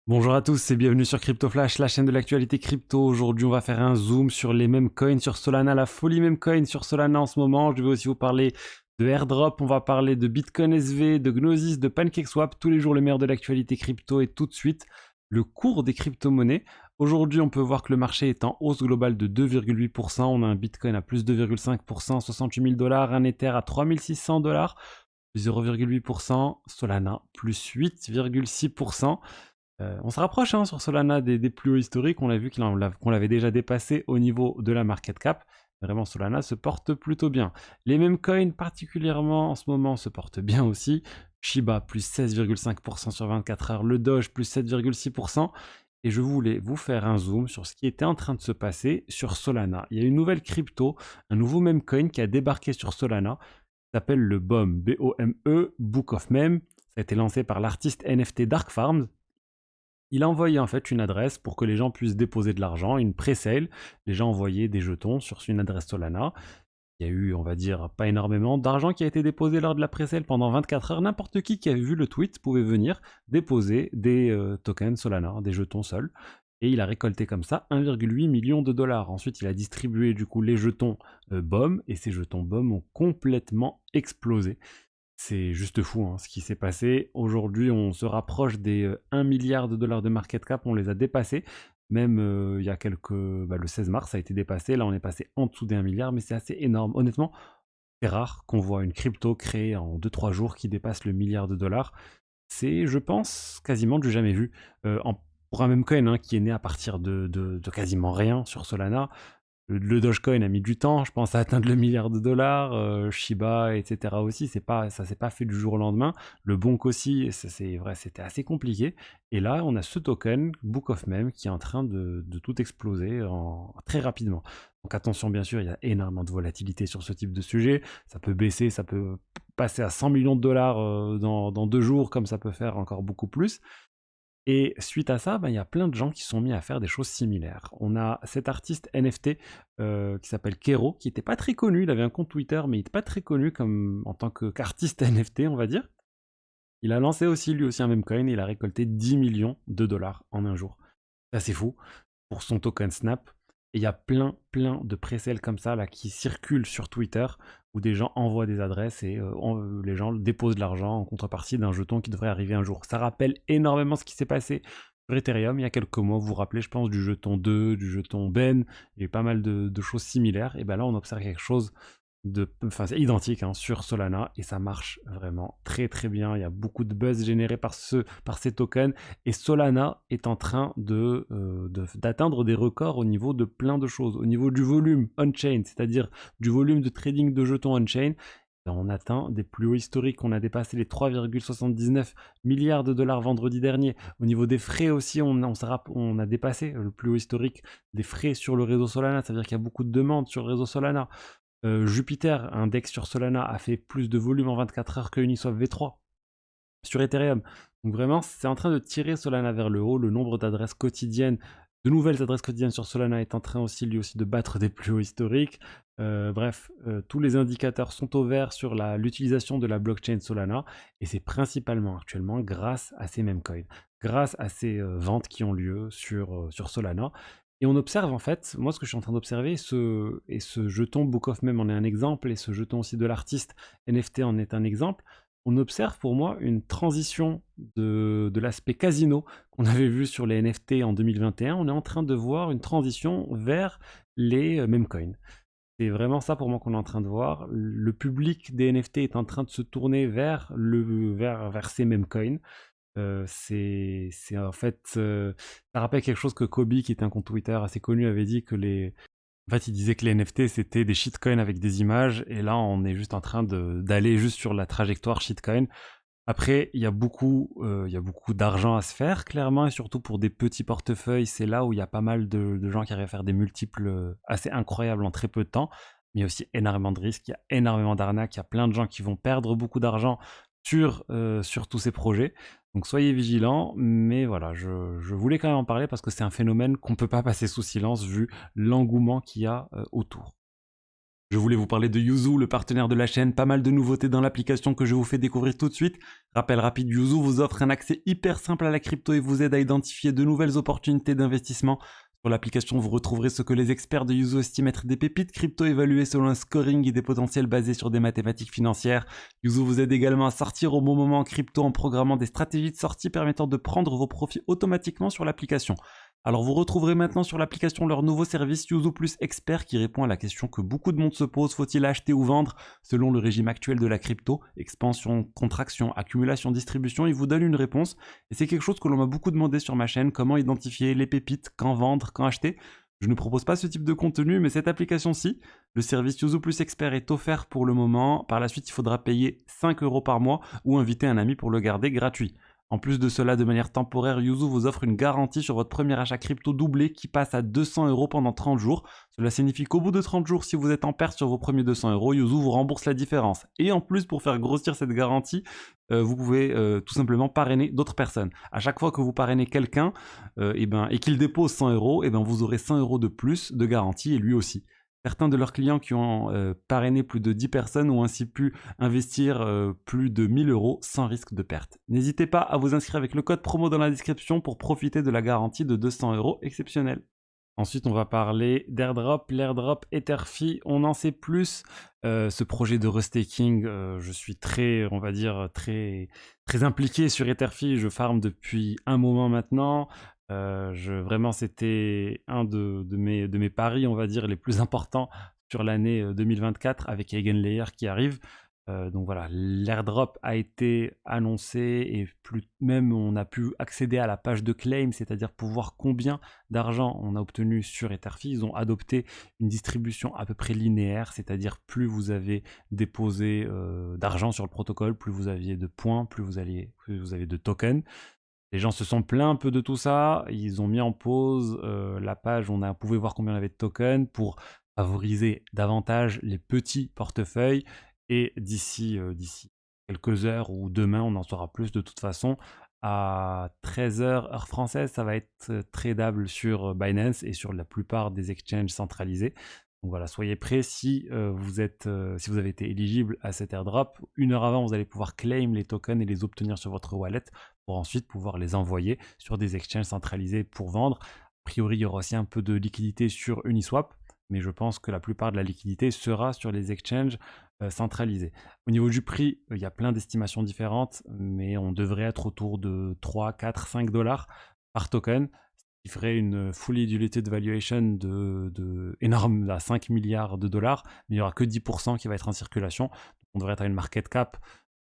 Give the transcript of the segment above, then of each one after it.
Bonjour à tous et bienvenue sur Crypto Flash, la chaîne de l'actualité crypto. Aujourd'hui, on va faire un zoom sur les meme coins sur Solana, la folie meme coin sur Solana en ce moment. Je vais aussi vous parler de airdrop, on va parler de Bitcoin SV, de Gnosis, de PancakeSwap, tous les jours le meilleur de l'actualité crypto et tout de suite le cours des crypto-monnaies. Aujourd'hui, on peut voir que le marché est en hausse globale de 2,8%. On a un Bitcoin à plus 2,5%, 68 000 dollars, un Ether à 3600 dollars, plus 0,8%, Solana plus 8,6%. On se rapproche sur Solana des plus hauts historiques. On a vu qu'on l'avait déjà dépassé au niveau de la market cap. Vraiment, Solana se porte plutôt bien. Les mêmes coins, particulièrement en ce moment, se portent bien aussi. Shiba, plus 16,5% sur 24 heures. Le Doge, plus 7,6%. Et je voulais vous faire un zoom sur ce qui était en train de se passer sur Solana. Il y a une nouvelle crypto, un nouveau meme coin qui a débarqué sur Solana. Ça s'appelle le BOM, B-O-M-E, Book of Meme. Ça a été lancé par l'artiste NFT Dark Farms. Il a envoyé en fait une adresse pour que les gens puissent déposer de l'argent, une pré-sale. Les gens envoyaient des jetons sur une adresse Solana. Il y a eu, on va dire, pas énormément d'argent qui a été déposé lors de la pré-sale pendant 24 heures. N'importe qui avait vu le tweet pouvait venir déposer des tokens Solana, des jetons seuls. Et il a récolté comme ça 1,8 million de dollars. Ensuite, il a distribué du coup les jetons BOM et ces jetons BOM ont complètement explosé. C'est juste fou ce qui s'est passé. Aujourd'hui, on se rapproche des 1 milliard de dollars de market cap, on les a dépassés. Même il y a le 16 mars, ça a été dépassé. Là, on est passé en dessous des 1 milliard, mais c'est assez énorme. Honnêtement, c'est rare qu'on voit une crypto créée en 2-3 jours qui dépasse le milliard de dollars. C'est, je pense, quasiment du jamais vu. Pour un meme coin qui est né à partir de quasiment rien sur Solana, le Dogecoin a mis du temps, je pense, à atteindre le milliard de dollars. Shiba, etc. aussi, ça s'est pas fait du jour au lendemain. Le Bonk aussi, c'est vrai, c'était assez compliqué. Et là, on a ce token, Book of Meme, qui est en train de tout exploser très rapidement. Donc attention, bien sûr, il y a énormément de volatilité sur ce type de sujet. Ça peut baisser, ça peut passer à 100 millions de dollars dans 2 jours, comme ça peut faire encore beaucoup plus. Et suite à ça, il y a plein de gens qui sont mis à faire des choses similaires. On a cet artiste NFT qui s'appelle Kero, qui n'était pas très connu, il avait un compte Twitter, mais il n'était pas très connu en tant qu'artiste NFT, on va dire. Il a lancé aussi lui aussi un meme coin et il a récolté 10 millions de dollars en un jour. C'est assez fou pour son token Snap. Et il y a plein de pré-sales comme ça là, qui circulent sur Twitter où des gens envoient des adresses et les gens déposent de l'argent en contrepartie d'un jeton qui devrait arriver un jour. Ça rappelle énormément ce qui s'est passé sur Ethereum il y a quelques mois. Vous vous rappelez, je pense, du jeton 2, du jeton Ben. Il y a eu pas mal de choses similaires. Et bien là, on observe quelque chose c'est identique sur Solana et ça marche vraiment très bien. Il y a beaucoup de buzz généré par ces tokens et Solana est en train d'atteindre des records au niveau de plein de choses. Au niveau du volume on-chain, c'est-à-dire du volume de trading de jetons on-chain, on atteint des plus hauts historiques. On a dépassé les 3,79 milliards de dollars vendredi dernier. Au niveau des frais aussi, on a dépassé le plus haut historique des frais sur le réseau Solana. Ça veut dire qu'il y a beaucoup de demandes sur le réseau Solana. Jupiter, un DEX sur Solana, a fait plus de volume en 24 heures que Uniswap V3 sur Ethereum. Donc vraiment, c'est en train de tirer Solana vers le haut. Le nombre d'adresses quotidiennes, de nouvelles adresses quotidiennes sur Solana est en train aussi, lui aussi, de battre des plus hauts historiques. Bref, tous les indicateurs sont au vert sur l'utilisation de la blockchain Solana. Et c'est principalement actuellement grâce à ces mêmes coins, grâce à ces ventes qui ont lieu sur Solana. Et on observe en fait, moi ce que je suis en train d'observer, et ce jeton Book of Meme en est un exemple, et ce jeton aussi de l'artiste NFT en est un exemple, on observe pour moi une transition de l'aspect casino qu'on avait vu sur les NFT en 2021. On est en train de voir une transition vers les meme coins. C'est vraiment ça pour moi qu'on est en train de voir. Le public des NFT est en train de se tourner vers ces meme coins. C'est en fait, ça rappelle quelque chose que Kobe, qui était un compte Twitter assez connu, avait dit en fait, il disait que les NFT c'était des shitcoins avec des images, et là on est juste en train d'aller juste sur la trajectoire shitcoin. Après, il y a beaucoup d'argent à se faire, clairement, et surtout pour des petits portefeuilles, c'est là où il y a pas mal de gens qui arrivent à faire des multiples assez incroyables en très peu de temps. Mais il y a aussi énormément de risques, il y a énormément d'arnaques, il y a plein de gens qui vont perdre beaucoup d'argent sur tous ces projets. Donc soyez vigilants, mais voilà, je voulais quand même en parler parce que c'est un phénomène qu'on ne peut pas passer sous silence vu l'engouement qu'il y a autour. Je voulais vous parler de Yuzu, le partenaire de la chaîne, pas mal de nouveautés dans l'application que je vous fais découvrir tout de suite. Rappel rapide, Yuzu vous offre un accès hyper simple à la crypto et vous aide à identifier de nouvelles opportunités d'investissement. Sur l'application, vous retrouverez ce que les experts de Yuzu estiment être des pépites crypto évaluées selon un scoring et des potentiels basés sur des mathématiques financières. Yuzu vous aide également à sortir au bon moment en crypto en programmant des stratégies de sortie permettant de prendre vos profits automatiquement sur l'application. Alors vous retrouverez maintenant sur l'application leur nouveau service Yuzu Plus Expert qui répond à la question que beaucoup de monde se pose, faut-il acheter ou vendre selon le régime actuel de la crypto, expansion, contraction, accumulation, distribution, il vous donne une réponse et c'est quelque chose que l'on m'a beaucoup demandé sur ma chaîne, comment identifier les pépites, quand vendre, quand acheter. Je ne propose pas ce type de contenu, mais cette application-ci, le service Yuzu Plus Expert est offert pour le moment. Par la suite, il faudra payer 5 € par mois ou inviter un ami pour le garder gratuit. En plus de cela, de manière temporaire, Yuzu vous offre une garantie sur votre premier achat crypto doublé qui passe à 200 € pendant 30 jours. Cela signifie qu'au bout de 30 jours, si vous êtes en perte sur vos premiers 200 €, Yuzu vous rembourse la différence. Et en plus, pour faire grossir cette garantie, vous pouvez tout simplement parrainer d'autres personnes. À chaque fois que vous parrainez quelqu'un et qu'il dépose 100 €, vous aurez 100 € de plus de garantie et lui aussi. Certains de leurs clients qui ont parrainé plus de 10 personnes ont ainsi pu investir plus de 1000 € sans risque de perte. N'hésitez pas à vous inscrire avec le code promo dans la description pour profiter de la garantie de 200 € exceptionnelle. Ensuite, on va parler d'airdrop, l'airdrop Etherfi. On en sait plus. Ce projet de restaking, je suis très, on va dire, très impliqué sur Etherfi. Je farm depuis un moment maintenant. Vraiment, c'était un de mes paris, on va dire, les plus importants sur l'année 2024 avec Eigenlayer qui arrive. Donc voilà, l'airdrop a été annoncé et même on a pu accéder à la page de claim, c'est-à-dire pour voir combien d'argent on a obtenu sur Etherfi. Ils ont adopté une distribution à peu près linéaire, c'est-à-dire plus vous avez déposé d'argent sur le protocole, plus vous aviez de points, plus vous avez de tokens. Les gens se sont plaints un peu de tout ça, ils ont mis en pause la page où on pouvait voir combien on avait de tokens pour favoriser davantage les petits portefeuilles. Et d'ici quelques heures ou demain, on en saura plus de toute façon. À 13 h heure française, ça va être tradable sur Binance et sur la plupart des exchanges centralisés. Donc voilà, soyez prêts si vous avez été éligible à cet airdrop. Une heure avant, vous allez pouvoir claim les tokens et les obtenir sur votre wallet pour ensuite pouvoir les envoyer sur des exchanges centralisés pour vendre. A priori, il y aura aussi un peu de liquidité sur Uniswap, mais je pense que la plupart de la liquidité sera sur les exchanges centralisés. Au niveau du prix, il y a plein d'estimations différentes, mais on devrait être autour de 3, 4, 5 $ par token, ce qui ferait une fully diluted valuation de énorme à 5 milliards de dollars, mais il n'y aura que 10% qui va être en circulation. Donc on devrait être à une market cap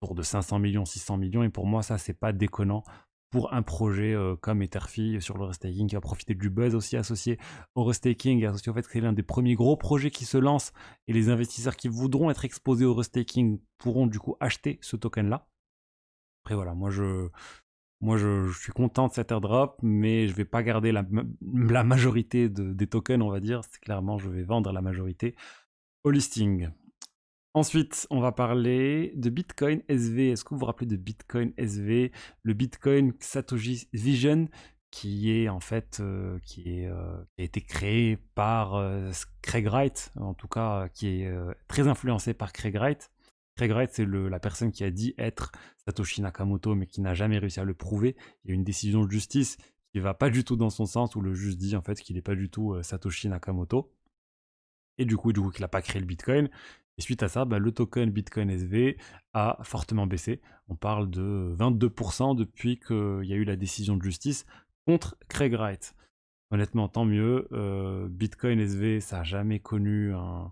autour de 500 millions, 600 millions, et pour moi, ça, c'est pas déconnant pour un projet comme Etherfi sur le restaking qui va profiter du buzz aussi associé au restaking et associé au fait que c'est l'un des premiers gros projets qui se lance et les investisseurs qui voudront être exposés au restaking pourront du coup acheter ce token là. Après voilà, moi je suis content de cet airdrop, mais je vais pas garder la majorité des tokens, on va dire. C'est clairement, je vais vendre la majorité au listing. Ensuite, on va parler de Bitcoin SV. Est-ce que vous vous rappelez de Bitcoin SV, le Bitcoin Satoshi Vision, qui est en fait qui a été créé par Craig Wright, en tout cas qui est très influencé par Craig Wright. Craig Wright, c'est la personne qui a dit être Satoshi Nakamoto, mais qui n'a jamais réussi à le prouver. Il y a une décision de justice qui va pas du tout dans son sens, où le juge dit en fait qu'il n'est pas du tout Satoshi Nakamoto. Et du coup qu'il n'a pas créé le Bitcoin. Et suite à ça, le token Bitcoin SV a fortement baissé. On parle de 22% depuis qu'il y a eu la décision de justice contre Craig Wright. Honnêtement, tant mieux. Bitcoin SV, ça n'a jamais connu un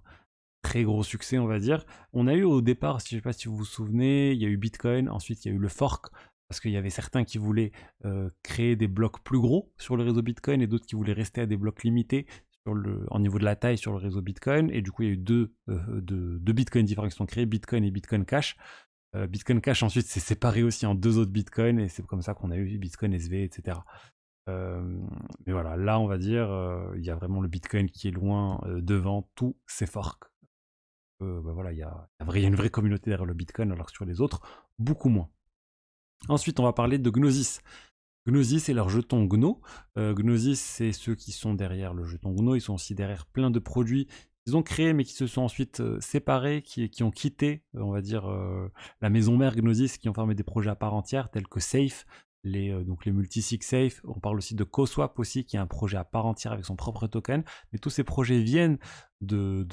très gros succès, on va dire. On a eu au départ, je ne sais pas si vous vous souvenez, il y a eu Bitcoin, ensuite il y a eu le fork, parce qu'il y avait certains qui voulaient créer des blocs plus gros sur le réseau Bitcoin et d'autres qui voulaient rester à des blocs limités en niveau de la taille sur le réseau Bitcoin. Et du coup, il y a eu deux Bitcoins différents qui sont créés, Bitcoin et Bitcoin Cash. Bitcoin Cash, ensuite, s'est séparé aussi en deux autres Bitcoins, et c'est comme ça qu'on a eu Bitcoin SV, etc. Mais voilà, là, on va dire, il y a vraiment le Bitcoin qui est loin devant tous ces forks. Voilà, il y a une vraie communauté derrière le Bitcoin, alors que sur les autres, beaucoup moins. Ensuite, on va parler de Gnosis. Gnosis et leur jeton Gno. Gnosis, c'est ceux qui sont derrière le jeton Gno. Ils sont aussi derrière plein de produits qu'ils ont créé, mais qui se sont ensuite séparés, qui ont quitté, on va dire, la maison mère Gnosis, qui ont formé des projets à part entière, tels que Safe, donc les multisig Safe. On parle aussi de CoSwap aussi, qui est un projet à part entière avec son propre token. Mais tous ces projets viennent de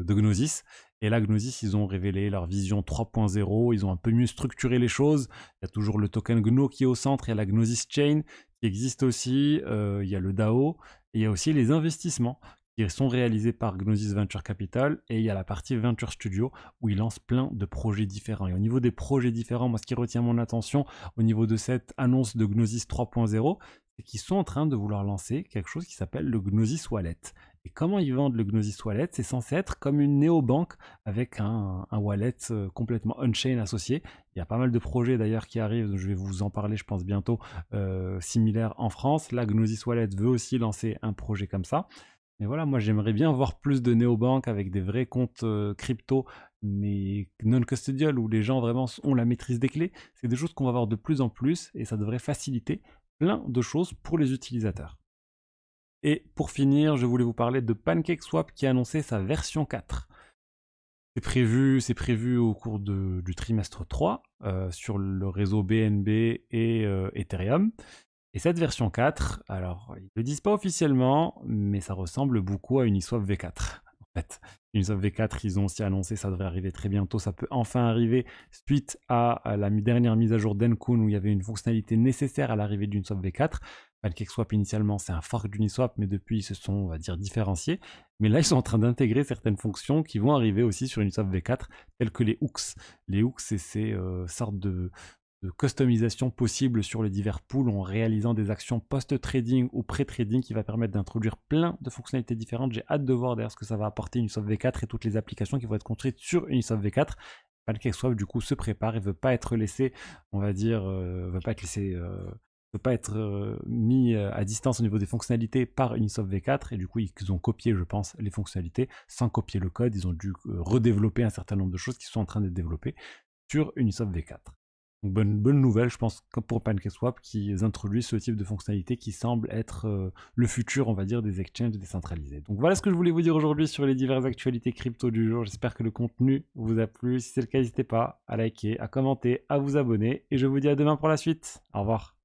Gnosis. Et là, Gnosis, ils ont révélé leur vision 3.0. Ils ont un peu mieux structuré les choses. Il y a toujours le token Gno qui est au centre. Il y a la Gnosis Chain qui existe aussi. Il y a le DAO. Et il y a aussi les investissements qui sont réalisés par Gnosis Venture Capital, et il y a la partie Venture Studio où ils lancent plein de projets différents. Et au niveau des projets différents, moi ce qui retient mon attention au niveau de cette annonce de Gnosis 3.0, c'est qu'ils sont en train de vouloir lancer quelque chose qui s'appelle le Gnosis Wallet. Et comment ils vendent le Gnosis Wallet? C'est censé être comme une néobanque avec un wallet complètement on-chain associé. Il y a pas mal de projets d'ailleurs qui arrivent, je vais vous en parler je pense bientôt, similaires en France. Là, Gnosis Wallet veut aussi lancer un projet comme ça. Mais voilà, moi j'aimerais bien voir plus de néobanques avec des vrais comptes crypto, mais non custodial, où les gens vraiment ont la maîtrise des clés. C'est des choses qu'on va voir de plus en plus et ça devrait faciliter plein de choses pour les utilisateurs. Et pour finir, je voulais vous parler de PancakeSwap qui a annoncé sa version 4. C'est prévu au cours du trimestre 3 sur le réseau BNB et Ethereum. Et cette version 4, alors ils ne le disent pas officiellement, mais ça ressemble beaucoup à Uniswap V4. En fait, Uniswap V4, ils ont aussi annoncé, ça devrait arriver très bientôt, ça peut enfin arriver suite à la dernière mise à jour d'Encun où il y avait une fonctionnalité nécessaire à l'arrivée d'Uniswap V4. PancakeSwap initialement, c'est un fork d'Uniswap, mais depuis ils se sont, on va dire, différenciés. Mais là, ils sont en train d'intégrer certaines fonctions qui vont arriver aussi sur Uniswap V4, telles que les hooks. Les hooks, c'est ces sortes de customisation possible sur les divers pools en réalisant des actions post-trading ou pré-trading qui va permettre d'introduire plein de fonctionnalités différentes. J'ai hâte de voir d'ailleurs ce que ça va apporter Uniswap V4 et toutes les applications qui vont être construites sur Uniswap V4. PancakeSwap du coup se prépare et veut pas être laissé, on va dire, veut pas être mis à distance au niveau des fonctionnalités par Uniswap V4, et du coup ils ont copié, je pense, les fonctionnalités sans copier le code. Ils ont dû redévelopper un certain nombre de choses qui sont en train d'être développées sur Uniswap V4. Donc bonne nouvelle, je pense, comme pour PancakeSwap, qui introduit ce type de fonctionnalité qui semble être le futur, on va dire, des exchanges décentralisés. Donc voilà ce que je voulais vous dire aujourd'hui sur les diverses actualités crypto du jour. J'espère que le contenu vous a plu. Si c'est le cas, n'hésitez pas à liker, à commenter, à vous abonner. Et je vous dis à demain pour la suite. Au revoir.